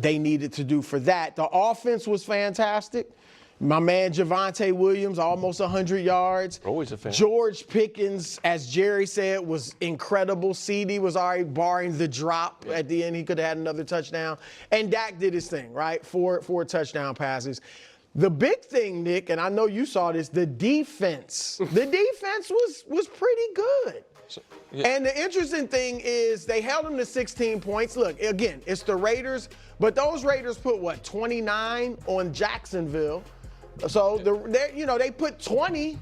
they needed to do for that. The offense was fantastic. My man Javonte Williams, almost 100 yards. Always a fan. George Pickens, as Jerry said, was incredible. CD was already barring the drop at the end. He could have had another touchdown. And Dak did his thing, right? Four touchdown passes. The big thing, Nick, and I know you saw this, the defense. The defense was pretty good. And the interesting thing is they held them to 16 points. Look, again, it's the Raiders, but those Raiders put, 29 on Jacksonville. So, they put 20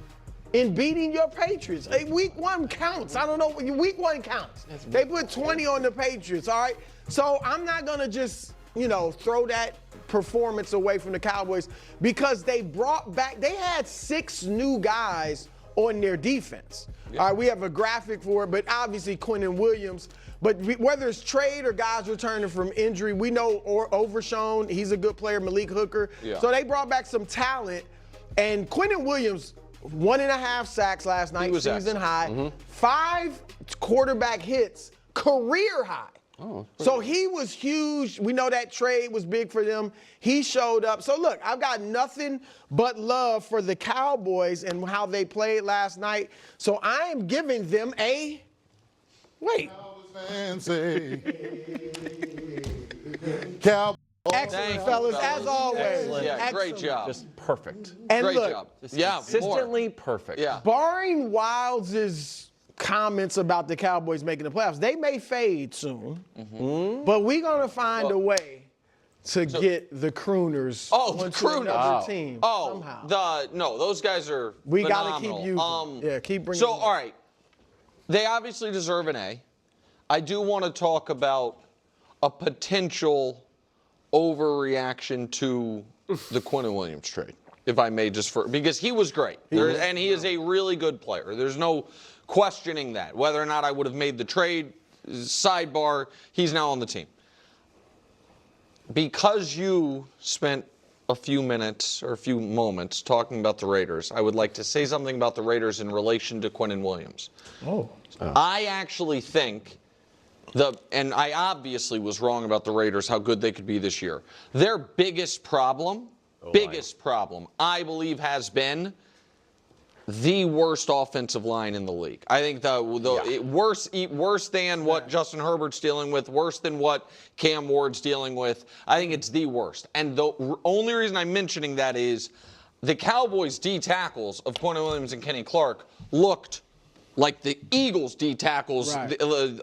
in beating your Patriots. Hey, week 1 counts. I don't know. Week 1 counts. They put 20 on the Patriots, all right? So I'm not going to just, throw that performance away from the Cowboys because they brought back, they had 6 new guys on their defense. All right, we have a graphic for it, but obviously Quinnen Williams. But whether it's trade or guys returning from injury, we know Overshown, he's a good player, Malik Hooker. Yeah. So they brought back some talent. And Quinnen Williams, 1.5 sacks last night, season high. 5 quarterback hits, career high. Oh, so he was huge. We know that trade was big for them. He showed up. So, look, I've got nothing but love for the Cowboys and how they played last night. So I am giving them a – wait. Excellent, fellas, as always. Excellent. Yeah, Excellent. Great job. Just perfect. And great look, job. Yeah, consistently perfect. Yeah. barring Wilds' comments about the Cowboys making the playoffs, they may fade soon, but we're going to find a way to get the Crooners onto another team somehow. No, those guys are We phenomenal. got to keep using keep bringing So, them. all right, they obviously deserve an A. I do want to talk about a potential overreaction to the Quinnen Williams trade, if I may, because he was great. And he is a really good player. There's no questioning that. Whether or not I would have made the trade, sidebar, he's now on the team. Because you spent a few minutes or a few moments talking about the Raiders, I would like to say something about the Raiders in relation to Quinnen Williams. I actually think and I obviously was wrong about the Raiders, how good they could be this year. Their biggest problem, I believe, has been the worst offensive line in the league. I think worse than what Justin Herbert's dealing with, worse than what Cam Ward's dealing with. I think it's the worst. And the only reason I'm mentioning that is the Cowboys' D tackles of Quinnen Williams and Kenny Clark looked like the Eagles' D tackles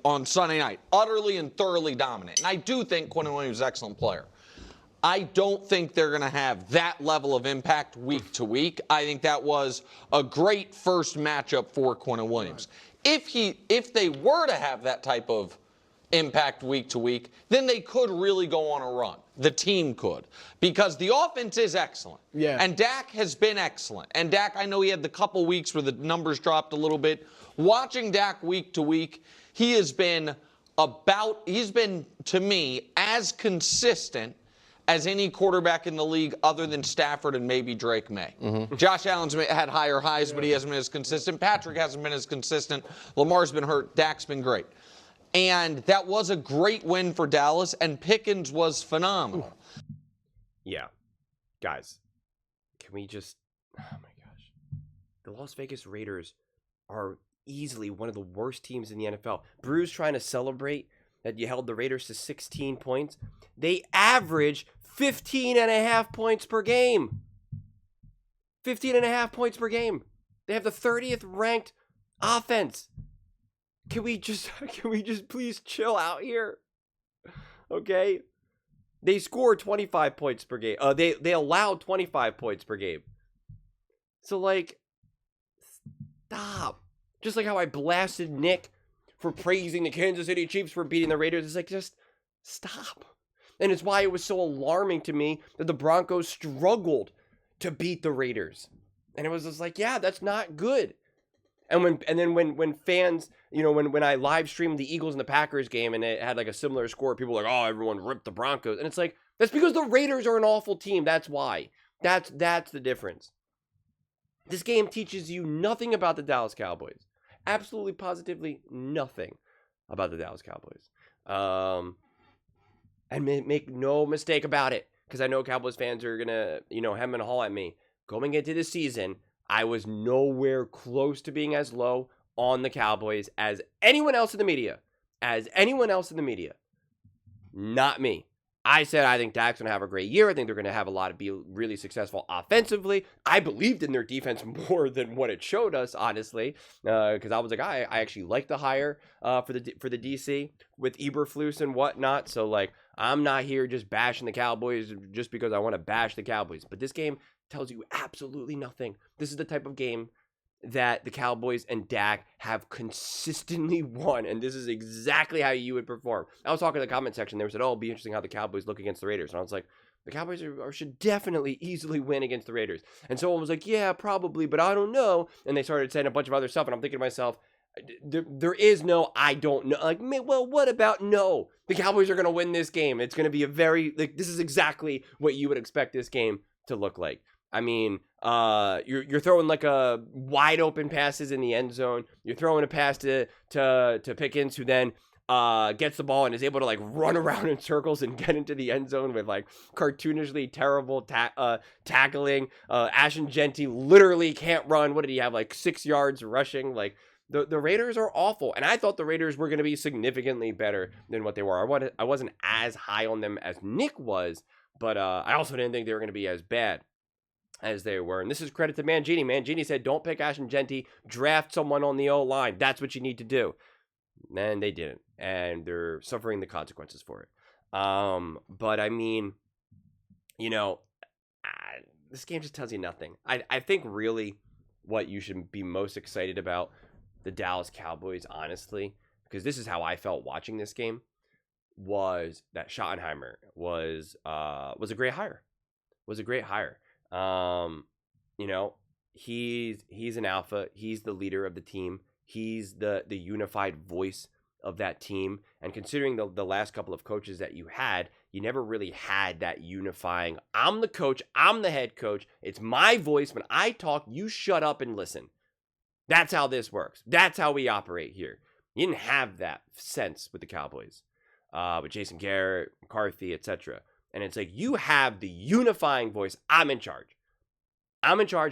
on Sunday night, utterly and thoroughly dominant. And I do think Quinnen Williams is an excellent player. I don't think they're going to have that level of impact week to week. I think that was a great first matchup for Quinnen Williams. If they were to have that type of impact week to week, then they could really go on a run. The team could, because the offense is excellent. Yeah. And Dak has been excellent. And Dak, I know he had the couple weeks where the numbers dropped a little bit. Watching Dak week to week, he's been, to me, as consistent as any quarterback in the league other than Stafford and maybe Drake May. Josh Allen's had higher highs, but he hasn't been as consistent. Patrick hasn't been as consistent. Lamar's been hurt. Dak's been great. And that was a great win for Dallas, and Pickens was phenomenal. Yeah. Guys, can we just... Oh, my gosh. The Las Vegas Raiders are easily one of the worst teams in the NFL. Bruce trying to celebrate that you held the Raiders to 16 points. They average 15.5 points per game. 15.5 points per game. They have the 30th ranked offense. Can we just please chill out here? Okay? They scored 25 points per game. They allowed 25 points per game. So, stop. Just like how I blasted Nick for praising the Kansas City Chiefs for beating the Raiders. It's just stop. And it's why it was so alarming to me that the Broncos struggled to beat the Raiders. And it was just yeah, that's not good. And then when fans, when I live streamed the Eagles and the Packers game and it had a similar score, people were oh, everyone ripped the Broncos. And it's that's because the Raiders are an awful team. That's why. That's the difference. This game teaches you nothing about the Dallas Cowboys. Absolutely, positively nothing about the Dallas Cowboys. And make no mistake about it, because I know Cowboys fans are going to, hem and haw at me. Going into the season, I was nowhere close to being as low on the Cowboys as anyone else in the media. Not me. I said I think Dak's going to have a great year. I think they're going to have be really successful offensively. I believed in their defense more than what it showed us, honestly, because I was like, I actually like the hire for the DC with Eberflus and whatnot. So like, I'm not here just bashing the Cowboys just because I want to bash the Cowboys. But this game tells you absolutely nothing. This is the type of game that the Cowboys and Dak have consistently won, and this is exactly how you would perform. I was talking in the comment section. They said, "Oh, it'll be interesting how the Cowboys look against the Raiders," and I was like, "The Cowboys should definitely easily win against the Raiders." And someone was like, "Yeah, probably, but I don't know." And they started saying a bunch of other stuff, and I'm thinking to myself, there is no I don't know. Like, well, what about no? The Cowboys are going to win this game. It's going to be a very this is exactly what you would expect this game to look like. I mean, you're throwing like a wide open passes in the end zone. You're throwing a pass to Pickens, who then gets the ball and is able to like run around in circles and get into the end zone with like cartoonishly terrible tackling. Ashton Genty literally can't run. What did he have? Like 6 yards rushing. Like the Raiders are awful, and I thought the Raiders were going to be significantly better than what they were. I wasn't as high on them as Nick was, but I also didn't think they were going to be as bad as they were. And this is credit to Mangini. Mangini said, don't pick Ashton Genty, draft someone on the O-line. That's what you need to do. And they didn't. And they're suffering the consequences for it. But I mean, this game just tells you nothing. I think really what you should be most excited about the Dallas Cowboys, honestly, because this is how I felt watching this game, was that Schottenheimer was a great hire. He's an alpha. He's the leader of the team. He's the unified voice of that team. And considering the last couple of coaches that you had, you never really had that unifying, I'm the coach, I'm the head coach, it's my voice. When I talk, you shut up and listen. That's how this works. That's how we operate here. You didn't have that sense with the Cowboys, with Jason Garrett, McCarthy, etc. And it's like, you have the unifying voice. I'm in charge.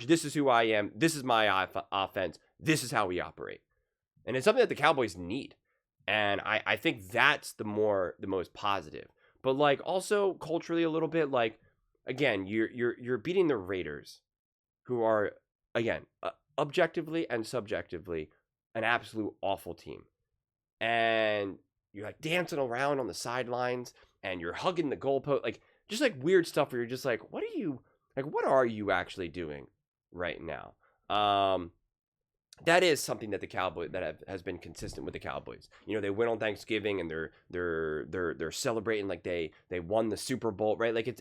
This is who I am. This is my offense. This is how we operate. And it's something that the Cowboys need. And I think that's the most positive. But like also culturally a little bit, like, again, you're beating the Raiders, who are, again, objectively and subjectively an absolute awful team. And you're like dancing around on the sidelines and you're hugging the goalpost, like just like weird stuff where you're just like, what are you actually doing right now? That is something that the Cowboys has been consistent with the Cowboys. They went on Thanksgiving and they're celebrating like they won the Super Bowl, right? Like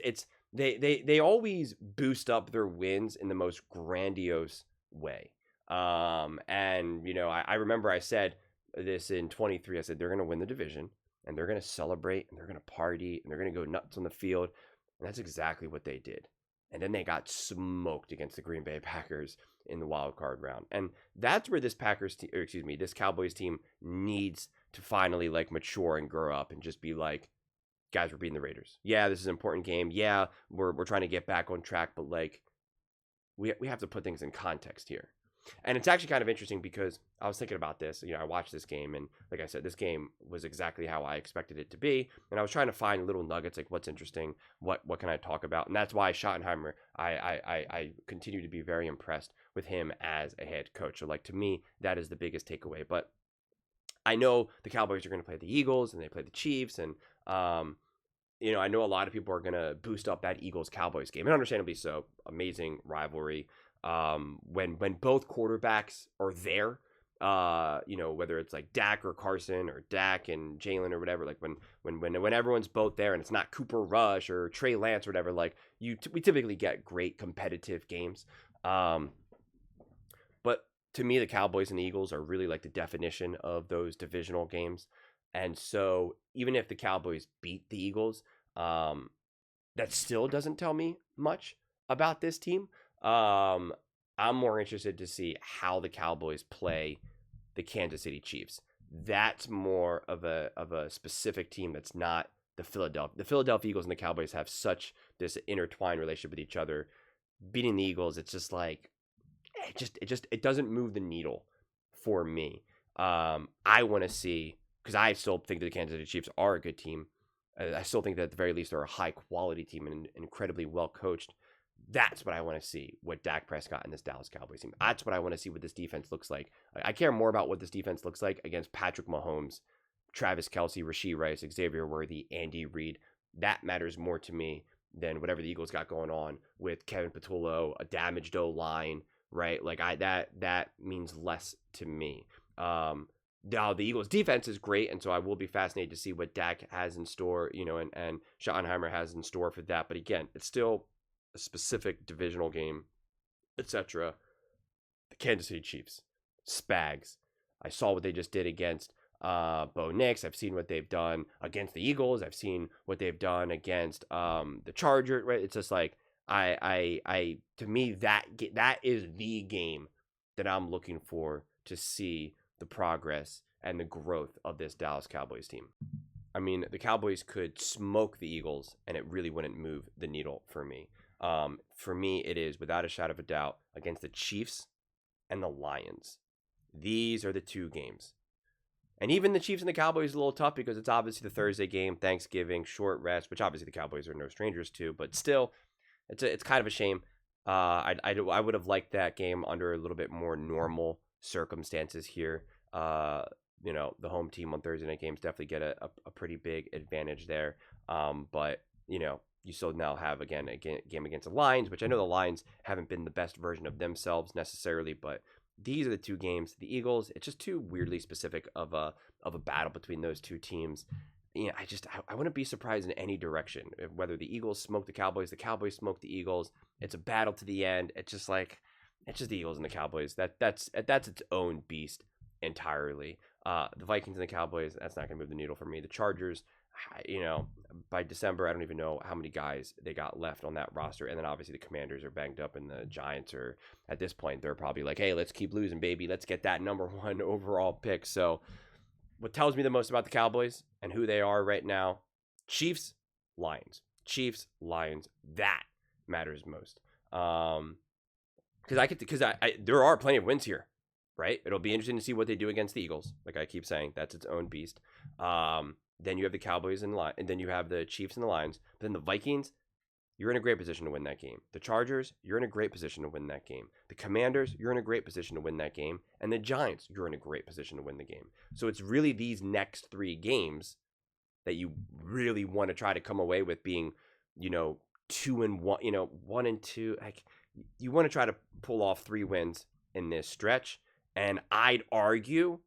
they always boost up their wins in the most grandiose way. And I remember I said this in 23. I said they're going to win the division and they're going to celebrate and they're going to party and they're going to go nuts on the field. And that's exactly what they did. And then they got smoked against the Green Bay Packers in the wild card round. And that's where this Cowboys team needs to finally like mature and grow up and just be like, guys, we're beating the Raiders. Yeah, this is an important game. Yeah, we're trying to get back on track, but like we have to put things in context here. And it's actually kind of interesting because I was thinking about this. I watched this game, and like I said, this game was exactly how I expected it to be. And I was trying to find little nuggets, like what's interesting, what can I talk about, and that's why Schottenheimer, I continue to be very impressed with him as a head coach. So like to me, that is the biggest takeaway. But I know the Cowboys are going to play the Eagles, and they play the Chiefs, and I know a lot of people are going to boost up that Eagles-Cowboys game, and understandably so. Amazing rivalry. When both quarterbacks are there, whether it's like Dak or Carson or Dak and Jalen or whatever, like when everyone's both there and it's not Cooper Rush or Trey Lance or whatever, like we typically get great competitive games. But to me, the Cowboys and the Eagles are really like the definition of those divisional games. And so even if the Cowboys beat the Eagles, that still doesn't tell me much about this team. I'm more interested to see how the Cowboys play the Kansas City Chiefs. That's more of a specific team that's not the Philadelphia Eagles and the Cowboys have such this intertwined relationship with each other. Beating the Eagles, it's just like it doesn't move the needle for me. I want to see, because I still think that the Kansas City Chiefs are a good team. I still think that at the very least they're a high quality team and incredibly well coached. That's what I want to see, what Dak Prescott and this Dallas Cowboys team. That's what I want to see what this defense looks like. I care more about what this defense looks like against Patrick Mahomes, Travis Kelce, Rashee Rice, Xavier Worthy, Andy Reid. That matters more to me than whatever the Eagles got going on with Kevin Patullo, a damaged O-line, right? Like that means less to me. Now the Eagles defense is great, and so I will be fascinated to see what Dak has in store, and Schottenheimer has in store for that. But again, it's still a specific divisional game, etc. The Kansas City Chiefs, Spags. I saw what they just did against Bo Nix. I've seen what they've done against the Eagles. I've seen what they've done against the Chargers. Right? It's just like to me that is the game that I'm looking for to see the progress and the growth of this Dallas Cowboys team. I mean, the Cowboys could smoke the Eagles, and it really wouldn't move the needle for me. For me, it is without a shadow of a doubt against the Chiefs and the Lions. These are the two games. And even the Chiefs and the Cowboys is a little tough because it's obviously the Thursday game, Thanksgiving, short rest, which obviously the Cowboys are no strangers to, but still, it's kind of a shame. I would have liked that game under a little bit more normal circumstances here. The home team on Thursday night games definitely get a pretty big advantage there. But you still now have a game against the Lions, which I know the Lions haven't been the best version of themselves necessarily, but these are the two games. The Eagles, it's just too weirdly specific of a battle between those two teams. I wouldn't be surprised in any direction. Whether the Eagles smoke the Cowboys smoke the Eagles. It's a battle to the end. It's just the Eagles and the Cowboys. That's its own beast entirely. The Vikings and the Cowboys, that's not going to move the needle for me. The Chargers, by December, I don't even know how many guys they got left on that roster. And then obviously the Commanders are banged up, and the Giants are, at this point, they're probably like, hey, let's keep losing, baby. Let's get that number 1 overall pick. So what tells me the most about the Cowboys and who they are right now, Chiefs, Lions. Chiefs, Lions. That matters most. Because there are plenty of wins here, right? It'll be interesting to see what they do against the Eagles. Like I keep saying, that's its own beast. Then you have the Cowboys and then you have the Chiefs and the Lions. But then the Vikings, you're in a great position to win that game. The Chargers, you're in a great position to win that game. The Commanders, you're in a great position to win that game. And the Giants, you're in a great position to win the game. So it's really these next 3 games that you really want to try to come away with being, 2-1, 1-2. Like you want to try to pull off 3 wins in this stretch. And I'd argue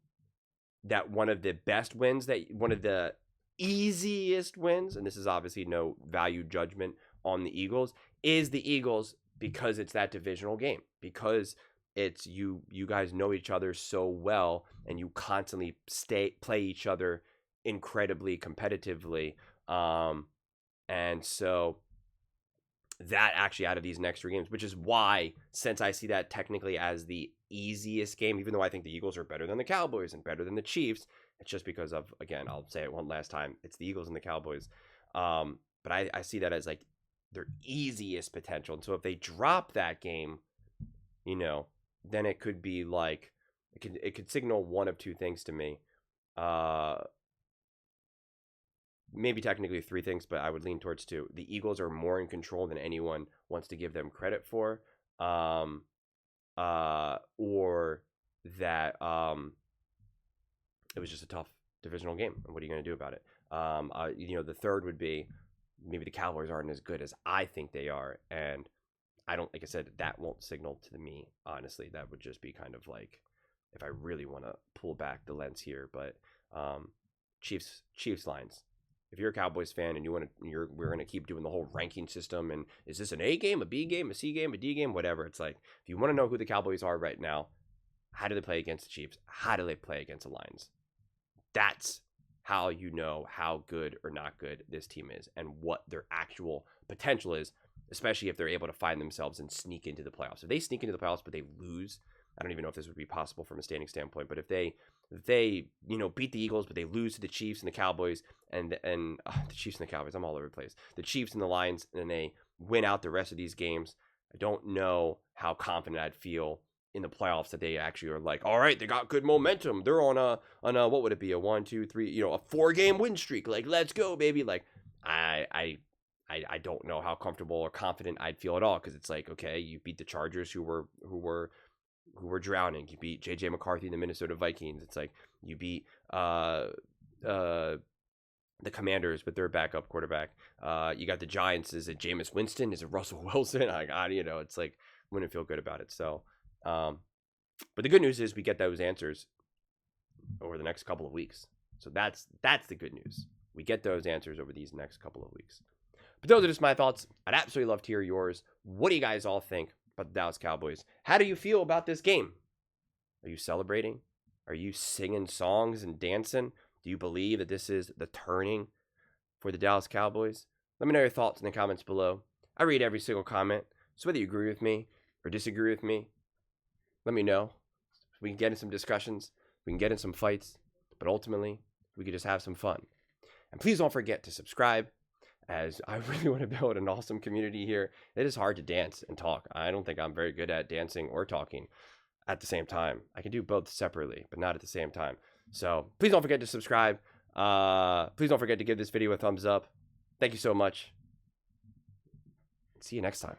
that one of the best wins, one of the easiest wins, and this is obviously no value judgment on the Eagles, is the Eagles, because it's that divisional game, because it's you guys know each other so well and you constantly play each other incredibly competitively, and so that actually out of these next 3 games, which is why, since I see that technically as the easiest game, even though I think the Eagles are better than the Cowboys and better than the Chiefs, it's just because of, again, I'll say it one last time, it's the Eagles and the Cowboys. But I see that as like their easiest potential. And so if they drop that game, then it could be like, it could signal one of 2 things to me. Maybe technically 3 things, but I would lean towards 2. The Eagles are more in control than anyone wants to give them credit for. Or that it was just a tough divisional game, and what are you going to do about it? The third would be maybe the Cowboys aren't as good as I think they are, and I don't, like I said, that won't signal to me, honestly. That would just be kind of like, if I really want to pull back the lens here, but Chiefs Lions. If you're a Cowboys fan and we're going to keep doing the whole ranking system, and is this an A game, a B game, a C game, a D game, whatever, it's like, if you want to know who the Cowboys are right now, how do they play against the Chiefs? How do they play against the Lions? That's how you know how good or not good this team is and what their actual potential is, especially if they're able to find themselves and sneak into the playoffs. If they sneak into the playoffs but they lose, I don't even know if this would be possible from a standing standpoint, but if they they, beat the Eagles, but they lose to the Chiefs and the Cowboys and the Chiefs and the Cowboys. I'm all over the place. The Chiefs and the Lions, and they win out the rest of these games. I don't know how confident I'd feel in the playoffs that they actually are like, all right, they got good momentum. They're on a what would it be? A 1, 2, 3, a 4-game win streak. Like, let's go, baby. Like, I don't know how comfortable or confident I'd feel at all, because it's like, okay, you beat the Chargers who were drowning. You beat JJ McCarthy and the Minnesota Vikings. It's like you beat the Commanders with their backup quarterback. You got the Giants. Is it Jameis Winston? Is it Russell Wilson? It's like, wouldn't feel good about it. So, but the good news is we get those answers over the next couple of weeks. So that's the good news. We get those answers over these next couple of weeks. But those are just my thoughts. I'd absolutely love to hear yours. What do you guys all think about the Dallas Cowboys? How do you feel about this game? Are you celebrating? Are you singing songs and dancing? Do you believe that this is the turning for the Dallas Cowboys? Let me know your thoughts in the comments below. I read every single comment, so whether you agree with me or disagree with me, let me know. We can get in some discussions, we can get in some fights, but ultimately, we can just have some fun. And please don't forget to subscribe, as I really want to build an awesome community here. It is hard to dance and talk. I don't think I'm very good at dancing or talking at the same time. I can do both separately, but not at the same time. So please don't forget to subscribe. Please don't forget to give this video a thumbs up. Thank you so much. See you next time.